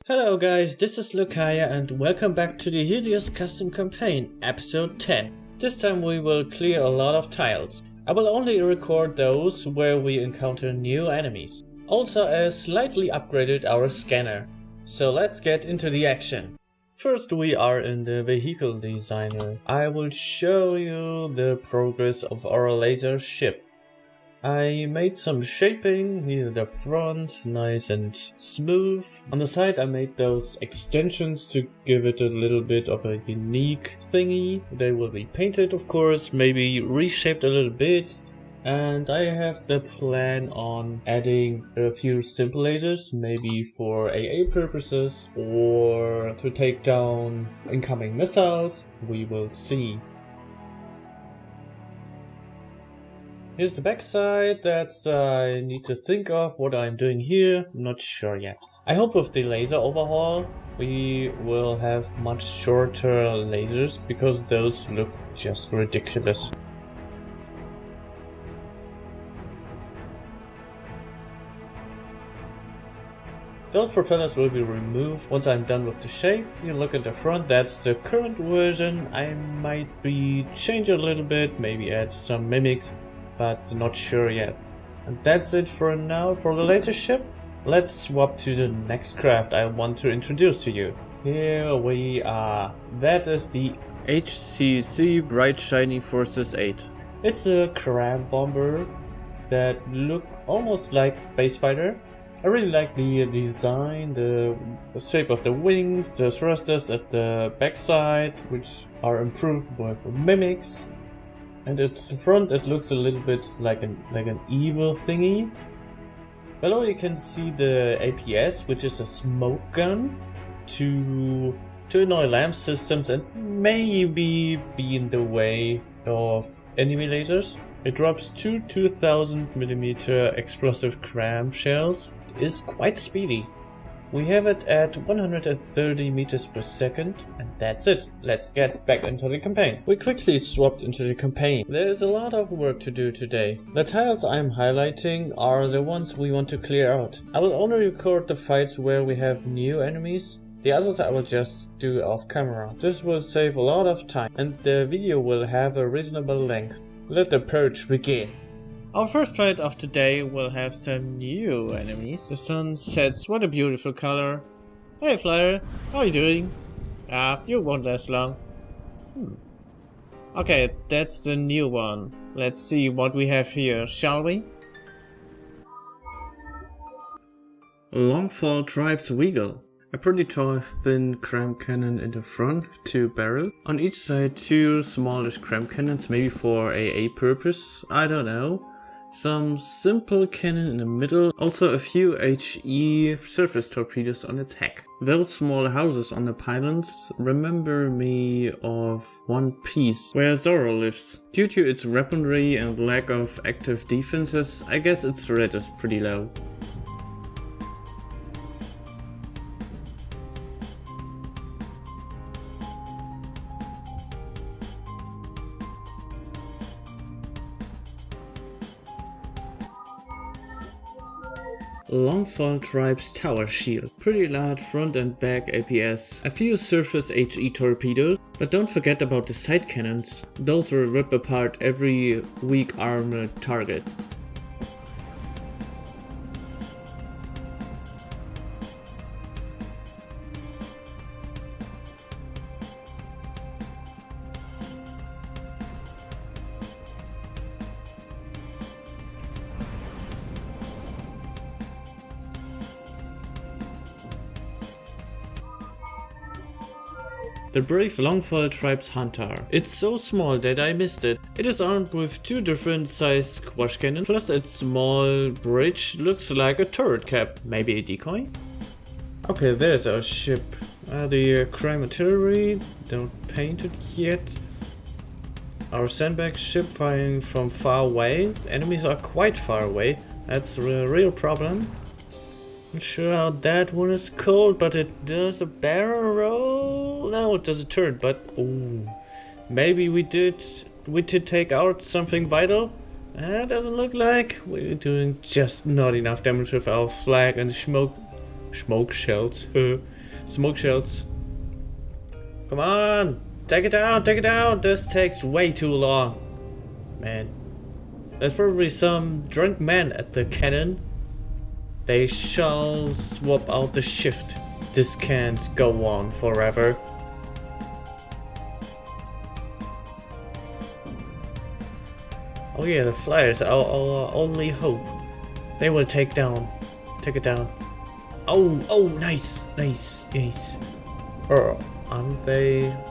Hello guys, this is Lucaya and welcome back to the Helious Custom Campaign, episode 10. This time we will clear a lot of tiles. I will only record those where we encounter new enemies. Also I slightly upgraded our scanner. So let's get into the action. First we are in the vehicle designer. I will show you the progress of our laser ship. I made some shaping, here the front, nice and smooth. On the side I made those extensions to give it a little bit of a unique thingy. They will be painted of course, maybe reshaped a little bit. And I have the plan on adding a few simple lasers, maybe for AA purposes or to take down incoming missiles. We will see. Here's the backside that I need to think of what I'm doing here, not sure yet. I hope with the laser overhaul we will have much shorter lasers because those look just ridiculous. Those propellers will be removed once I'm done with the shape. You look at the front, that's the current version. I might change it a little bit, maybe add some mimics, but not sure yet. And that's it for now for the laser ship. Let's swap to the next craft I want to introduce to you. Here we are. That is the HCC Bright Shiny Forces 8. It's a crab bomber that look almost like base fighter. I really like the design, the shape of the wings, the thrusters at the backside, which are improved with mimics. And at the front it looks a little bit like an evil thingy. Below you can see the APS, which is a smoke gun to annoy lamp systems and maybe be in the way of enemy lasers. It drops two 2000mm explosive cram shells. It is quite speedy. We have it at 130 meters per second, and that's it. Let's get back into the campaign. We quickly swapped into the campaign. There is a lot of work to do today. The tiles I'm highlighting are the ones we want to clear out. I will only record the fights where we have new enemies. The others I will just do off camera. This will save a lot of time, and the video will have a reasonable length. Let the purge begin. Our first fight of the day will have some new enemies. The sun sets, what a beautiful color. Hey Flyer, how are you doing? You won't last long. Okay, that's the new one. Let's see what we have here, shall we? Longfall Tribe's Weagle. A pretty tall, thin cram cannon in the front with two barrels. On each side, two smallish cram cannons, maybe for AA purpose, I don't know. Some simple cannon in the middle, also a few HE surface torpedoes on its heck. Those small houses on the pylons remember me of One Piece, where Zoro lives. Due to its weaponry and lack of active defenses, I guess its threat is pretty low. Longfall Tribe's Tower Shield. Pretty large front and back APS. A few surface HE torpedoes. But don't forget about the side cannons. Those will rip apart every weak armored target. The brave Longfall Tribe's Hunter. It's so small that I missed it. It is armed with two different sized squash cannons, plus its small bridge looks like a turret cap. Maybe a decoy? Okay, there's our ship. The crime artillery, don't paint it yet. Our sandbag ship firing from far away. The enemies are quite far away. That's a real problem. Not sure how that one is called, but it does a barrel roll. No, it does a turret, but ooh, maybe we did take out something vital. Doesn't look like we're doing just not enough damage with our flag and smoke Smoke shells. Smoke shells. Come on! Take it down! Take it down! This takes way too long. Man. There's probably some drunk man at the cannon. They shall swap out the shift. This can't go on forever. Oh yeah, the flyers are our only hope. They will take it down. Oh, nice.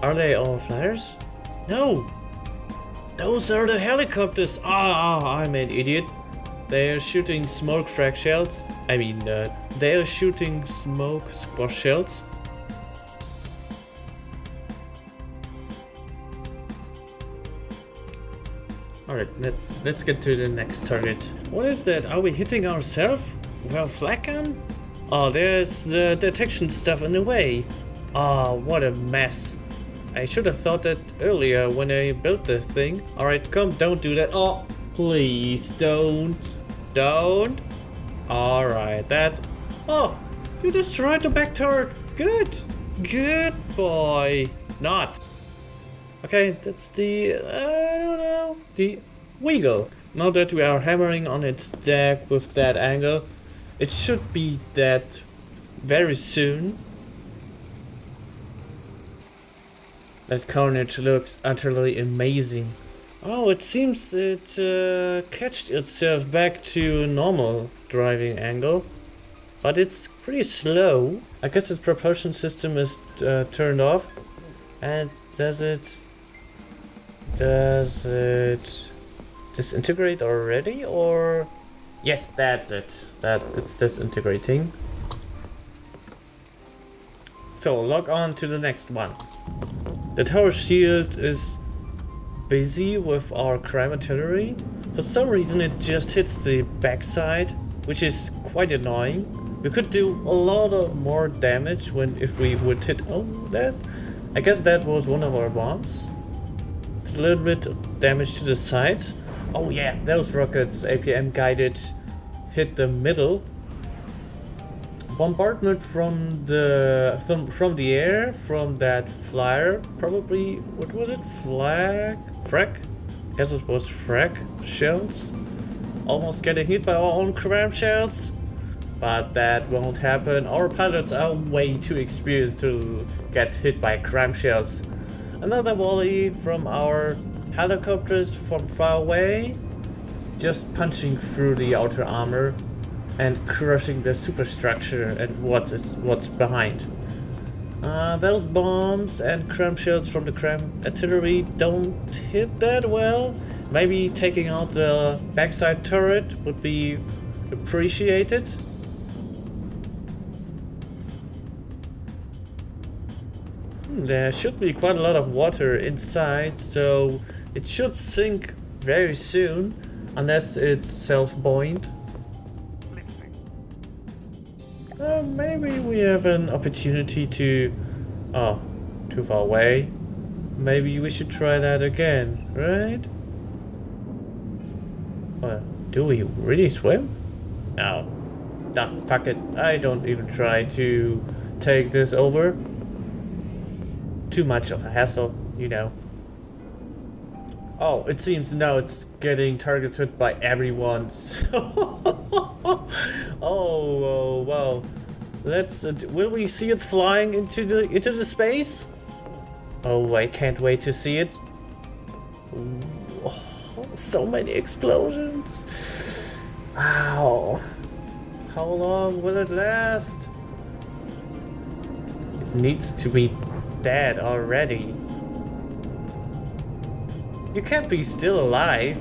Are they all flyers? No! Those are the helicopters! I'm an idiot. They're shooting smoke frag shells. They're shooting smoke squash shells. Alright, let's get to the next target. What is that? Are we hitting ourselves? With our flag gun? Oh, there's the detection stuff in the way. Oh, what a mess. I should have thought that earlier when I built the thing. Alright, come, don't do that. Oh, please don't. Don't. Alright, that. Oh, you destroyed the back turret. Good. Good boy. Not. Okay, that's the, I don't know, the Weagle. Now that we are hammering on its deck with that angle, it should be dead very soon. That carnage looks utterly amazing. Oh, it seems it catched itself back to normal driving angle, but it's pretty slow. I guess its propulsion system is turned off. And does it disintegrate already, or? Yes, that's it. It's disintegrating. So log on to the next one. The tower shield is busy with our crime artillery. For some reason it just hits the backside, which is quite annoying. We could do a lot of more damage if we would hit that. I guess that was one of our bombs. A little bit of damage to the side. Oh yeah, those rockets, APM guided, hit the middle. Bombardment from the air, from that flyer, probably, what was it? Frag? Guess it was frag shells. Almost getting hit by our own cram shells. But that won't happen. Our pilots are way too experienced to get hit by cram shells. Another volley from our helicopters from far away, just punching through the outer armor and crushing the superstructure and what's behind. Those bombs and cram shells from the cram artillery don't hit that well. Maybe taking out the backside turret would be appreciated. There should be quite a lot of water inside, so it should sink very soon, unless it's self-buoyant. Maybe we have an opportunity to... Oh, too far away. Maybe we should try that again, right? Do we really swim? No. Nah, fuck it. I don't even try to take this over. Too much of a hassle, you know. Oh, it seems now it's getting targeted by everyone. Oh, wow. Let's. Will we see it flying into the space? Oh, I can't wait to see it. Oh, so many explosions. Ow. How long will it last? It needs to be dead already. You can't be still alive.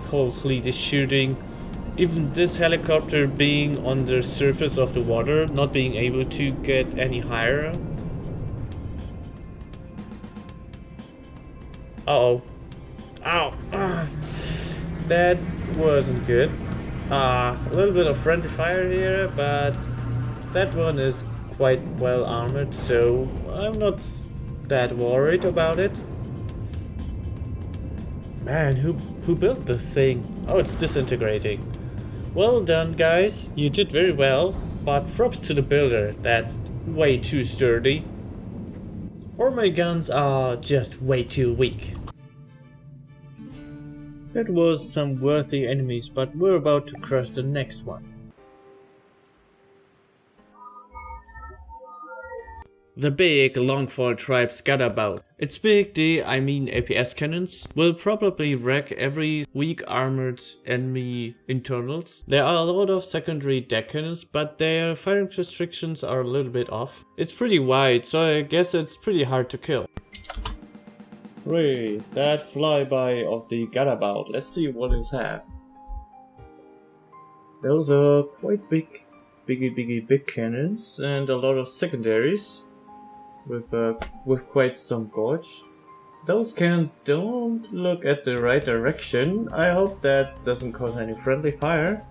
Whole fleet is shooting. Even this helicopter being on the surface of the water, not being able to get any higher. Uh-oh. Ow. That wasn't good. A little bit of friendly fire here, but that one is quite well armored, so I'm not that worried about it. Man, Who built the thing? Oh, it's disintegrating. Well done, guys. You did very well, but props to the builder. That's way too sturdy. Or my guns are just way too weak. That was some worthy enemies, but we're about to crush the next one. The big Longfall tribe's gadabout. Its big I mean APS cannons, will probably wreck every weak armored enemy internals. There are a lot of secondary deck cannons, but their firing restrictions are a little bit off. It's pretty wide, so I guess it's pretty hard to kill. Hooray, that flyby of the gadabout. Let's see what it has. Those are quite big cannons and a lot of secondaries. With quite some gorge. Those cannons don't look at the right direction. I hope that doesn't cause any friendly fire.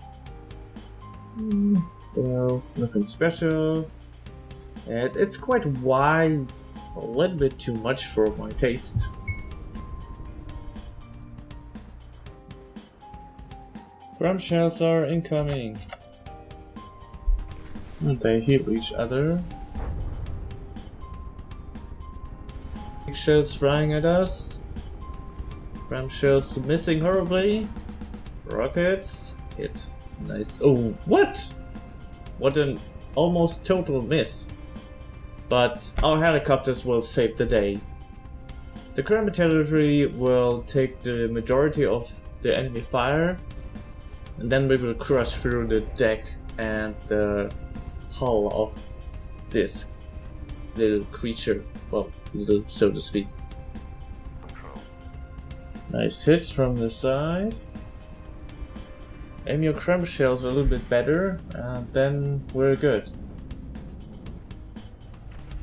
Well, nothing special. And it's quite wide, a little bit too much for my taste. Drum shells are incoming. And they heal each other. Big shells flying at us. Ram shells missing horribly. Rockets. Hit. Nice. Oh, what? What an almost total miss. But our helicopters will save the day. The current artillery will take the majority of the enemy fire. And then we will crush through the deck and the hull of this little creature. Well, little, so to speak. Nice hits from the side. Aim your crumb shells a little bit better, and then we're good.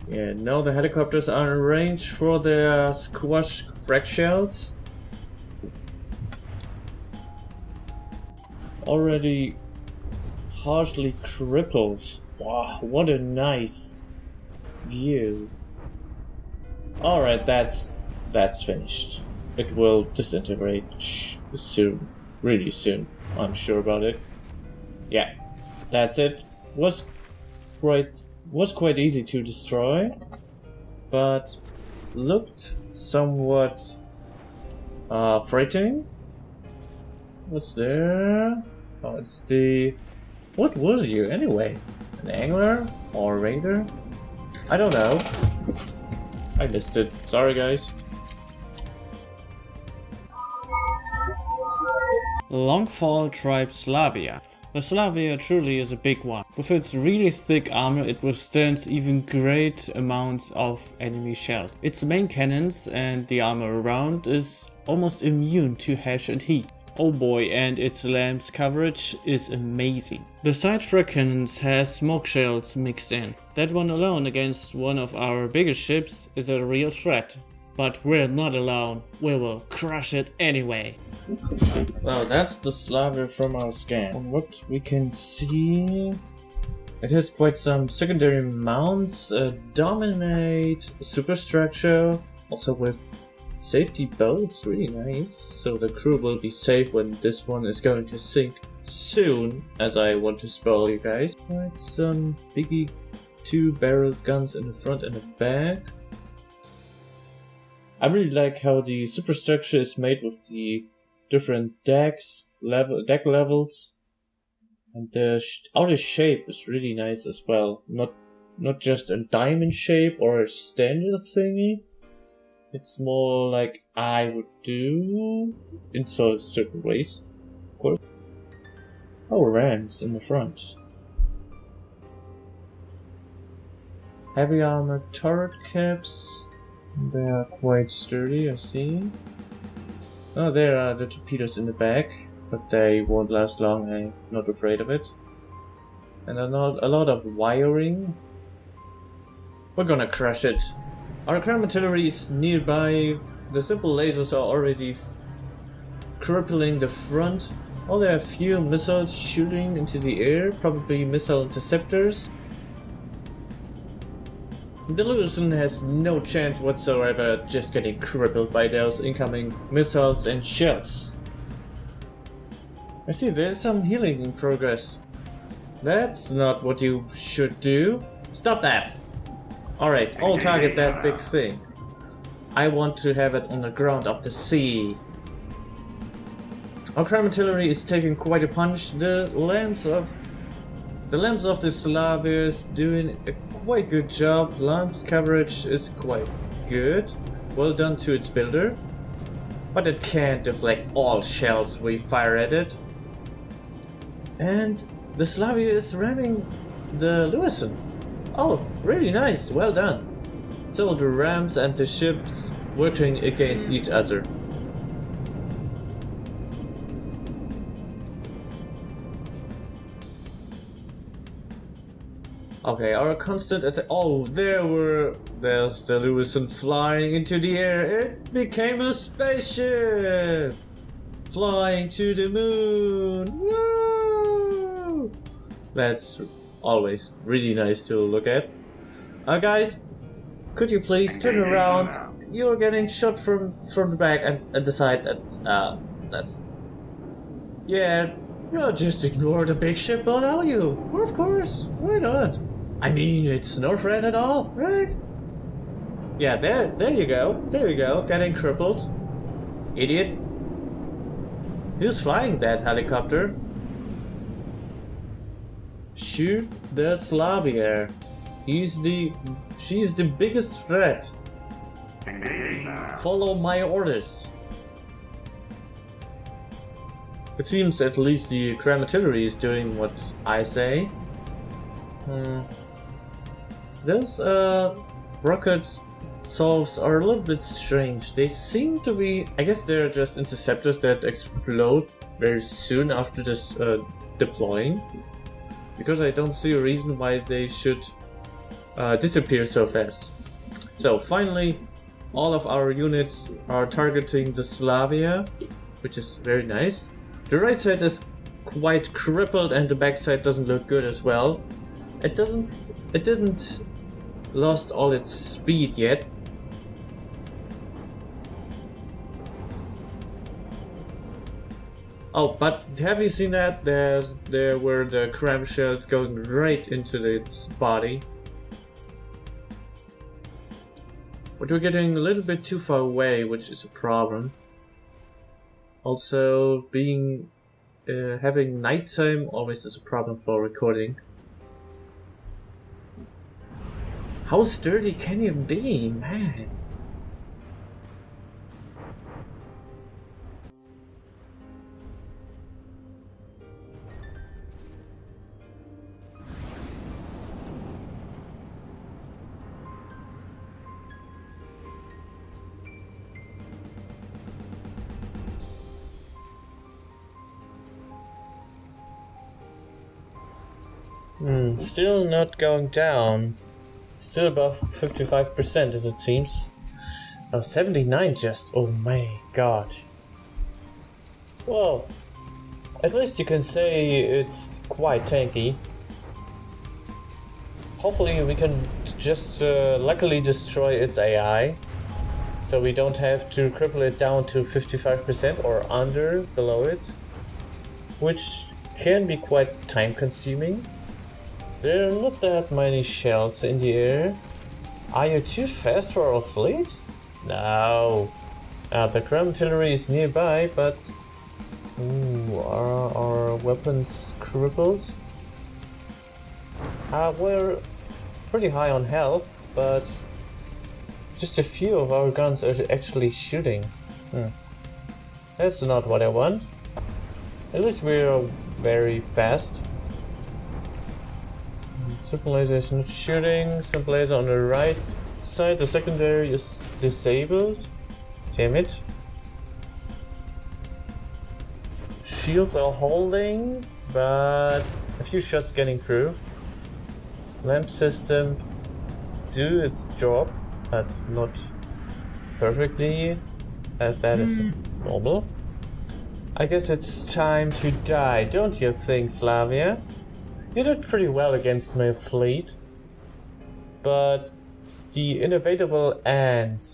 Yeah, now the helicopters are in range for their squash frag shells. Already harshly crippled. Wow, what a nice view. Alright, that's finished. It will disintegrate soon. Really soon. I'm sure about it. Yeah, that's it. Was quite easy to destroy, but looked somewhat frightening. What's there? Oh, it's the... What was you anyway? An angler or a raider? I don't know. I missed it. Sorry, guys. Longfall tribe Slavia. The Slavia truly is a big one. With its really thick armor, it withstands even great amounts of enemy shells. Its main cannons and the armor around is almost immune to hash and heat. Oh boy, and its lamps coverage is amazing. The side frag cannons has smoke shells mixed in. That one alone against one of our biggest ships is a real threat. But we're not alone, we will crush it anyway. Well, that's the Slavia from our scan. From what we can see, it has quite some secondary mounts, dominate superstructure, also with safety boats, really nice. So the crew will be safe when this one is going to sink soon, as I want to spoil you guys. Quite some biggie 2-barreled guns in the front and the back. I really like how the superstructure is made with the different deck levels, and the outer shape is really nice as well. Not just a diamond shape or a standard thingy. It's more like I would do in certain ways, of course. Oh, rams in the front. Heavy armored turret caps. They are quite sturdy, I see. Oh, there are the torpedoes in the back, but they won't last long, I'm not afraid of it. And a lot of wiring. We're gonna crush it. Our ground artillery is nearby. The simple lasers are already crippling the front. Oh, there are a few missiles shooting into the air, probably missile interceptors. Dissolutions has no chance whatsoever, just getting crippled by those incoming missiles and shells. I see there's some healing in progress. That's not what you should do. Stop that! Alright, I'll target that big thing. I want to have it on the ground of the sea. Our crime artillery is taking quite a punch. The lamps of the Slavia is doing a quite good job. Lamps coverage is quite good. Well done to its builder. But it can't deflect all shells we fire at it. And the Slavia is ramming the Lewison. Oh, really nice, well done. So the rams and the ships working against each other. Okay, our constant attack. Oh, there's the Lewison flying into the air. It became a spaceship! Flying to the moon! Woo! That's always really nice to look at. Guys, could you please turn around? You're getting shot from the back and the side. That's... Yeah, you'll just ignore the big ship below you. Well, of course, why not? I mean, it's no threat at all, right? Yeah, there you go. There you go, getting crippled. Idiot. Who's flying that helicopter? Shoot the Slavia. She's the biggest threat. Follow my orders. It seems at least the crime artillery is doing what I say. Those rocket solves are a little bit strange. They seem to be... I guess they're just interceptors that explode very soon after this deploying. Because I don't see a reason why they should disappear so fast. So finally, all of our units are targeting the Slavia, which is very nice. The right side is quite crippled and the back side doesn't look good as well. It didn't lost all its speed yet. Oh, but have you seen that? There were the crab shells going right into its body. But we're getting a little bit too far away, which is a problem. Also, having nighttime always is a problem for recording. How sturdy can you be, man? Still not going down. Still above 55% as it seems. Oh, 79 just. Oh my god. Well, at least you can say it's quite tanky. Hopefully we can just luckily destroy its AI. So we don't have to cripple it down to 55% or under, below it. Which can be quite time consuming. There are not that many shells in the air. Are you too fast for our fleet? No. The crime artillery is nearby, but... Ooh, are our weapons crippled? We're pretty high on health, but... just a few of our guns are actually shooting. That's not what I want. At least we're very fast. Simple laser is not shooting. Simple laser on the right side. The secondary is disabled. Damn it. Shields are holding, but a few shots getting through. Lamp system do its job, but not perfectly, as that is normal. I guess it's time to die, don't you think, Slavia? You did pretty well against my fleet, but the inevitable end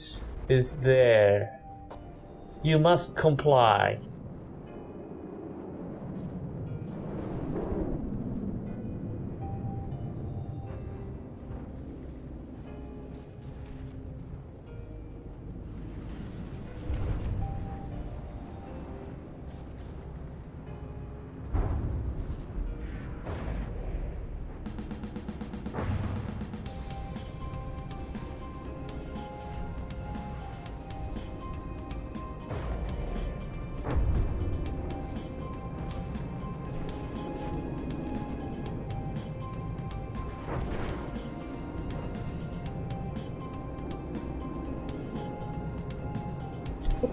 is there. You must comply.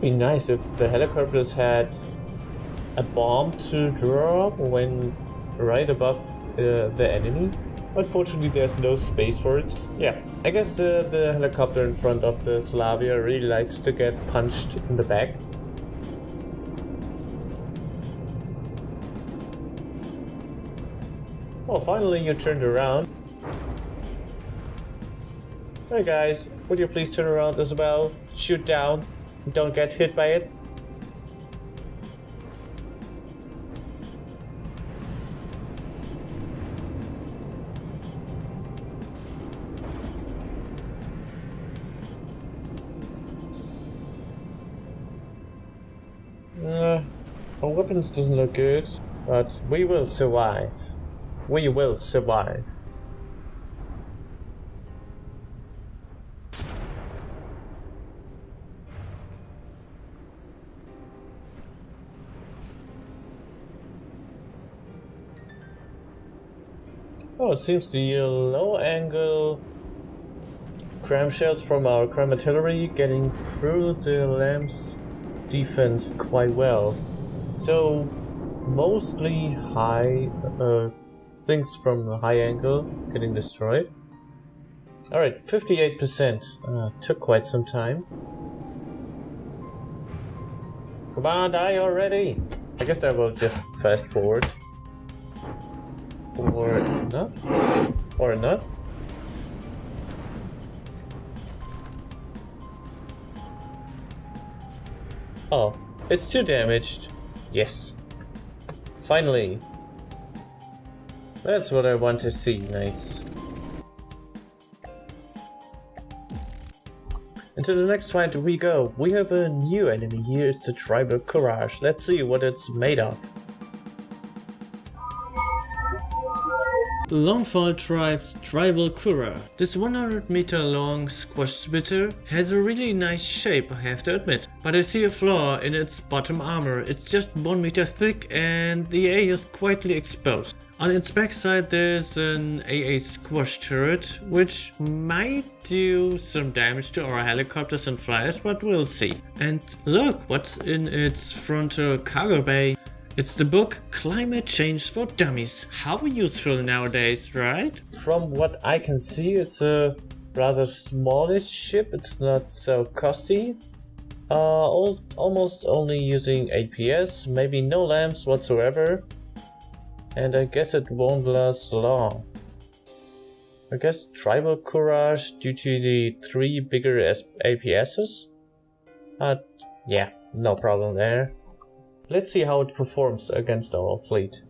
be nice if the helicopters had a bomb to drop when right above the enemy. Unfortunately, there's no space for it. Yeah, I guess the helicopter in front of the Slavia really likes to get punched in the back. Oh, finally you turned around. Hey guys, would you please turn around as well? Shoot down. Don't get hit by it. Our weapons doesn't look good, but we will survive. We will survive. Oh, it seems the low angle cram shells from our cram artillery getting through the lamp's defense quite well. So mostly high things from a high angle getting destroyed. Alright, 58%. Took quite some time. Come on, die already! I guess I will just fast forward. Or not? Or not? Oh, it's too damaged. Yes. Finally. That's what I want to see. Nice. Into the next fight we go. We have a new enemy here. It's the Tribal Courage. Let's see what it's made of. Longfall Tribe's Tribal Courage. This 100-meter long squash spitter has a really nice shape, I have to admit. But I see a flaw in its bottom armor. It's just 1 meter thick and the A is quietly exposed. On its backside there's an AA squash turret, which might do some damage to our helicopters and flyers, but we'll see. And look what's in its frontal cargo bay. It's the book Climate Change for Dummies. How useful nowadays, right? From what I can see, it's a rather smallish ship. It's not so costly. Almost only using APS, maybe no lamps whatsoever. And I guess it won't last long. I guess Tribal Courage due to the 3 bigger APSs? Yeah, no problem there. Let's see how it performs against our fleet.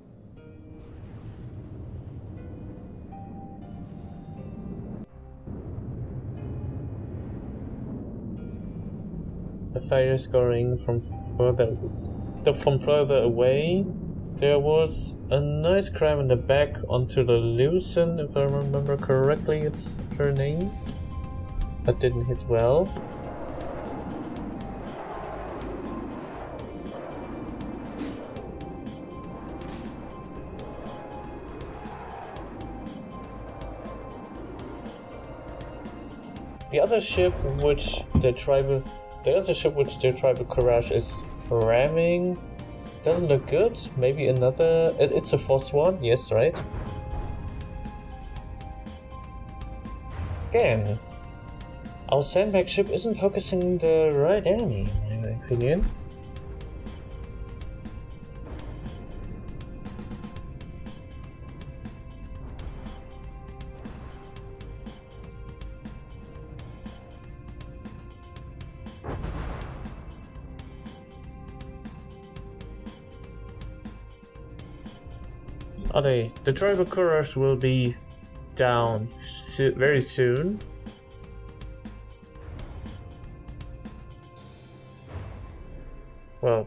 The fire is going from further away. There was a nice cram in the back onto the Lucen, if I remember correctly, it's her name. That didn't hit well. The other ship which the tribal courage is ramming doesn't look good. Maybe another. It's a fourth one. Yes, right. Again, our sandbag ship isn't focusing the right enemy, in my opinion. The Tribal Courage will be down very soon. Well,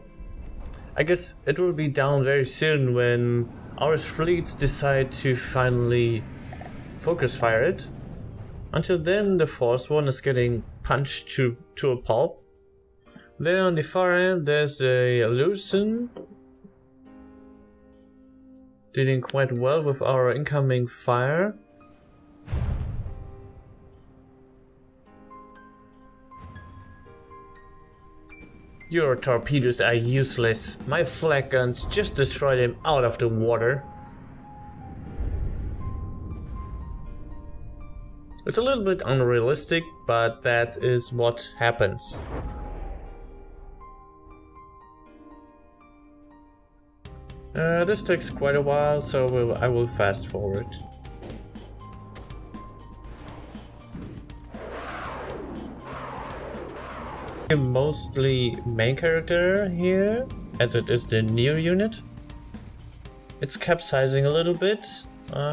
I guess it will be down very soon when our fleets decide to finally focus fire it. Until then, the fourth one is getting punched to a pulp. Then on the far end, there's a Lucen. Dealing quite well with our incoming fire. Your torpedoes are useless. My flag guns just destroy them out of the water. It's a little bit unrealistic, but that is what happens. This takes quite a while, so I will fast forward. Mostly main character here, as it is the new unit. It's capsizing a little bit.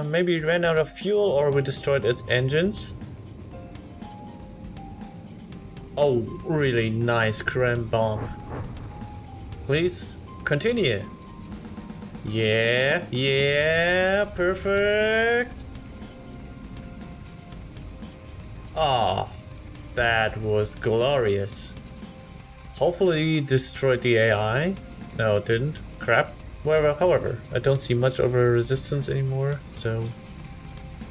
Maybe it ran out of fuel or we destroyed its engines. Oh, really nice cram bomb. Please continue. Yeah, perfect. Ah, that was glorious. Hopefully destroyed the AI. No, it didn't. Crap. However, I don't see much of a resistance anymore, so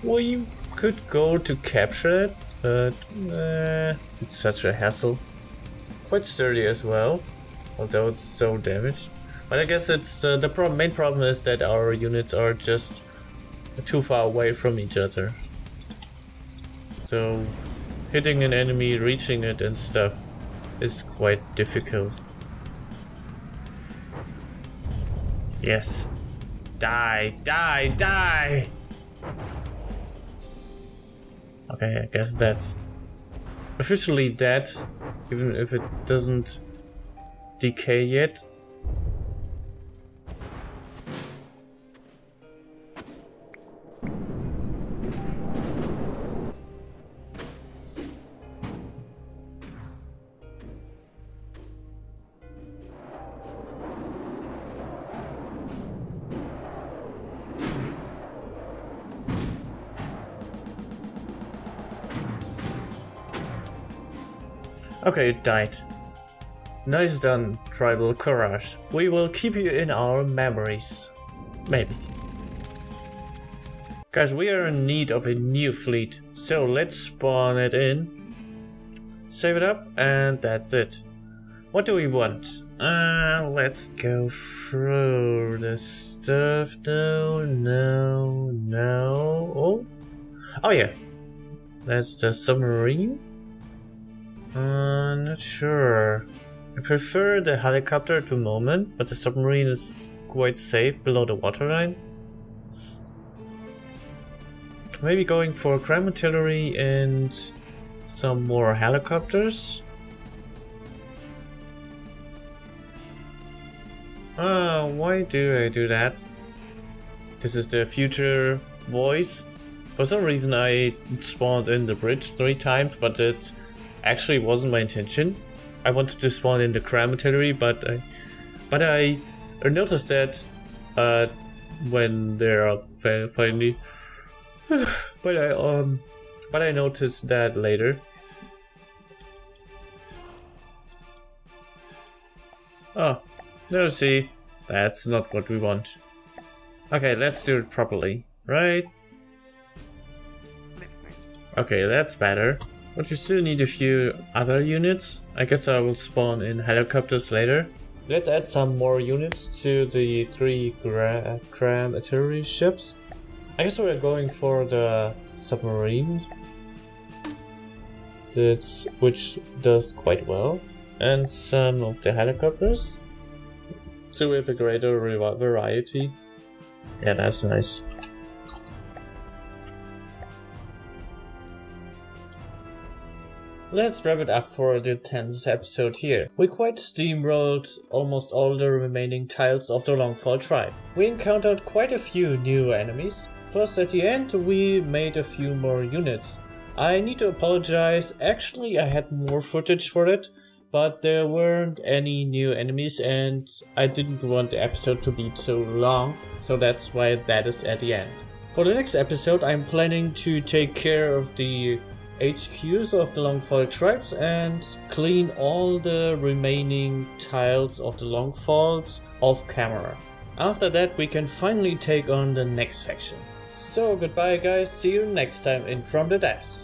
we could go to capture it, but it's such a hassle. Quite sturdy as well, although it's so damaged. But I guess it's the main problem is that our units are just too far away from each other. So hitting an enemy, reaching it and stuff is quite difficult. Yes. Die! Okay, I guess that's officially dead, even if it doesn't decay yet. Okay, it died. Nice done, Tribal Courage. We will keep you in our memories. Maybe. Guys, we are in need of a new fleet, so let's spawn it in. Save it up, and that's it. What do we want? Let's go through the stuff. No. Oh yeah. That's the submarine. Not sure. I prefer the helicopter at the moment, but the submarine is quite safe below the waterline. Maybe going for crime artillery and some more helicopters. Why do I do that? This is the future voice. For some reason I spawned in the bridge 3 times, but it actually wasn't my intention. I wanted to spawn in the crime artillery, but I noticed that when there are finally but I noticed that later. Oh, no, see, that's not what we want. Okay, let's do it properly, right? Okay, that's better. But you still need a few other units. I guess I will spawn in helicopters later. Let's add some more units to the 3 crime artillery ships. I guess we're going for the submarine, which does quite well, and some of the helicopters, so we have a greater variety. Yeah, that's nice. Let's wrap it up for the 10th episode here. We quite steamrolled almost all the remaining tiles of the Longfall tribe. We encountered quite a few new enemies, plus at the end we made a few more units. I need to apologize, actually I had more footage for it, but there weren't any new enemies and I didn't want the episode to be so long, so that's why that is at the end. For the next episode I'm planning to take care of the HQs of the Longfall tribes and clean all the remaining tiles of the Longfalls off camera. After that we can finally take on the next faction. So goodbye guys, see you next time in From the Depths.